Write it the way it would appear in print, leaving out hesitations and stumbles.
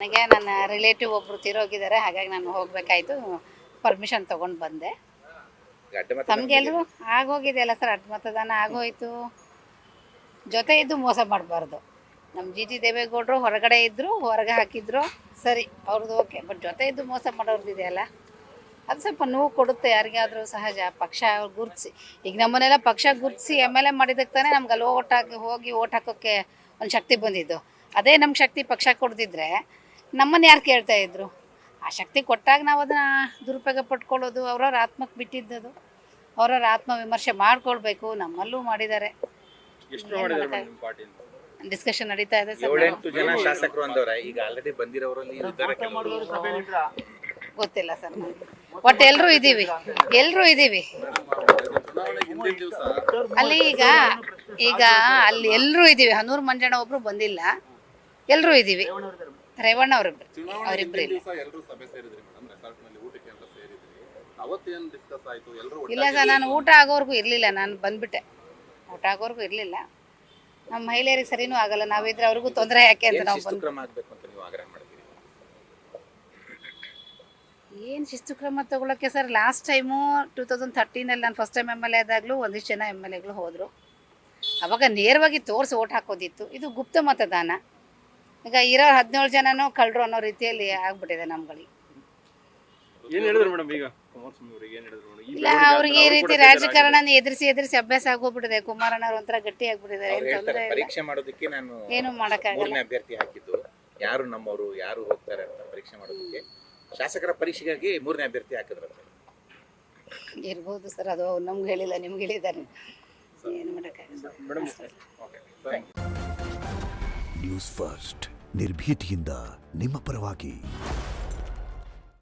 ನನಗೆ ನನ್ನ ರಿಲೇಟಿವ್ ಒಬ್ರು ತೀರೋಗಿದ್ದಾರೆ, ಹಾಗಾಗಿ ನಾನು ಹೋಗ್ಬೇಕಾಯ್ತು. ಪರ್ಮಿಷನ್ ತಗೊಂಡು ಬಂದೆ. ತಮಗೆಲ್ಲರೂ ಆಗೋಗಿದೆಯಲ್ಲ ಸರ್, ಅಡ್ಡ ಮತದಾನ ಆಗೋಯ್ತು. ಜೊತೆ ಇದ್ದು ಮೋಸ ಮಾಡಬಾರ್ದು. ನಮ್ಮ ಜಿ ದೇವೇಗೌಡರು ಹೊರಗಡೆ ಇದ್ದರು, ಹೊರಗೆ ಹಾಕಿದ್ರು, ಸರಿ ಅವ್ರದ್ದು ಓಕೆ. ಬಟ್ ಜೊತೆ ಇದ್ದು ಮೋಸ ಮಾಡೋರ್ದಿದೆಯಲ್ಲ, ಅದು ಸ್ವಲ್ಪ ನೋವು ಕೊಡುತ್ತೆ ಯಾರಿಗಾದರೂ, ಸಹಜ. ಪಕ್ಷ ಗುರುತಿಸಿ, ಈಗ ನಮ್ಮನ್ನೆಲ್ಲ ಪಕ್ಷ ಗುರುತಿಸಿ MLA ಮಾಡಿದಕ್ಕೆ ತಾನೇ ನಮ್ಗೆ ಅಲ್ಲಿ ಹೋಗಿ ಓಟ್ ಹಾಕೋಕ್ಕೆ ಒಂದು ಶಕ್ತಿ ಬಂದಿದ್ದು. ಅದೇ ನಮ್ಮ ಶಕ್ತಿ ಪಕ್ಷ ಕೊಡ್ದಿದ್ರೆ ನಮ್ಮನ್ನು ಯಾರು ಕೇಳ್ತಾ ಇದ್ರು? ಆ ಶಕ್ತಿ ಕೊಟ್ಟಾಗ ನಾವು ಅದನ್ನು ದುರುಪಯೋಗ ಪಟ್ಕೊಳ್ಳೋದು ಅವ್ರವ್ರ ಆತ್ಮಕ್ಕೆ ಬಿಟ್ಟಿದ್ದದು. ಅವ್ರವ್ರ ಆತ್ಮ ವಿಮರ್ಶೆ ಮಾಡ್ಕೊಳ್ಬೇಕು. ನಮ್ಮಲ್ಲೂ ಮಾಡಿದ್ದಾರೆ, ಡಿಸ್ಕಷನ್ ನಡೀತಾ ಇದೆ ಸರ್. 7-8 ಜನ ಶಾಸಕರು ಅಂದವ್ರೆ, ಈಗ ಆಲ್ರೆಡಿ ಬಂದಿರೋರಲ್ಲಿ ಗೊತ್ತಿಲ್ಲ ಸರ್. ಒಟ್ಟು ಎಲ್ಲರೂ ಇದ್ದೀವಿ ಅಲ್ಲಿ. ಈಗ ಅಲ್ಲಿ ಎಲ್ಲರೂ ಇದ್ದೀವಿ. ಹನೂರು ಮಂಜಣ್ಣ ಒಬ್ರು ಬಂದಿಲ್ಲ, ಎಲ್ಲರೂ ಇದ್ದೀವಿ. ರೇವಣ್ಣ ಅವರಿಬ್ರು ಇಲ್ಲ ಸರ್. ನಾನು ಊಟ ಆಗೋವರೆಗೂ ಇರಲಿಲ್ಲ, ನಾನು ಬಂದ್ಬಿಟ್ಟೆ. ಊಟ ಆಗೋವರೆಗೂ ಇರಲಿಲ್ಲ. ನಮ್ಮ ಮಹಿಳೆಯರಿಗೆ ಸರಿನೂ ಆಗಲ್ಲ, ನಾವಿದ್ರೆ ಅವ್ರಿಗೂ ತೊಂದರೆ ಯಾಕೆ ಅಂತ ನಾವು ಏನು ಶಿಸ್ತು ಕ್ರಮ ತಗೊಳ್ಳೋಕ್ಕೆ ಸರ್. ಲಾಸ್ಟ್ ಟೈಮು 2013 ನಾನು ಫಸ್ಟ್ ಟೈಮ್ MLA ಆದಾಗಲೂ ಒಂದಿಷ್ಟು ಜನ MLAಗಳು ಹೋದರು. ಅವಾಗ ನೇರವಾಗಿ ತೋರಿಸಿ ಓಟ್ ಹಾಕೋದಿತ್ತು. ಇದು ಗುಪ್ತ ಮತದಾನ. ಈಗ ಇರೋ 17 ಜನನೂ ಕಳ್ಳರು ಅನ್ನೋ ರೀತಿಯಲ್ಲಿ ಆಗ್ಬಿಟ್ಟಿದೆ ನಮ್ಗಳಿಗೆ. ಇಲ್ಲ, ಅವ್ರಿಗೆ ಈ ರೀತಿ ರಾಜಕಾರಣನ ಎದುರಿಸಿ ಅಭ್ಯಾಸ ಆಗೋಗ್ಬಿಟ್ಟಿದೆ. ಕುಮಾರಣ್ಣವ್ರು ಒಂಥರ ಗಟ್ಟಿ ಆಗ್ಬಿಟ್ಟಿದ್ದಾರೆ. ಏನು ತೊಂದರೆ ಪರೀಕ್ಷೆ ಮಾಡೋದಕ್ಕೆ ನಾನು ಏನು ಮಾಡೋಕ್ಕಾಗಲ್ಲ. ಅಭ್ಯರ್ಥಿ ಹಾಕಿದ್ದು ಯಾರು ನಮ್ಮವರು ಯಾರು ಹೋಗ್ತಾರೆ ಅಂತ ಪರೀಕ್ಷೆ ಮಾಡೋದಕ್ಕೆ ಶಾಸಕರ ಪರೀಕ್ಷೆಗಾಗಿ 3ನೇ ಅಭ್ಯರ್ಥಿ ಹಾಕಿದ್ರು ಇರ್ಬೋದು ಸರ್. ಅದು ನಮ್ಗೆ ಹೇಳಿಲ್ಲ, ನಿಮ್ಗೆ ಹೇಳಿದ್ದಾರೆ. ಏನು ಮಾಡೋಕ್ಕಾಗಲ್ಲ. ನ್ಯೂಸ್ ಫಸ್ಟ್ ನಿರ್ಭೀತಿಯಿಂದ ನಿಮ್ಮ ಪರವಾಗಿ.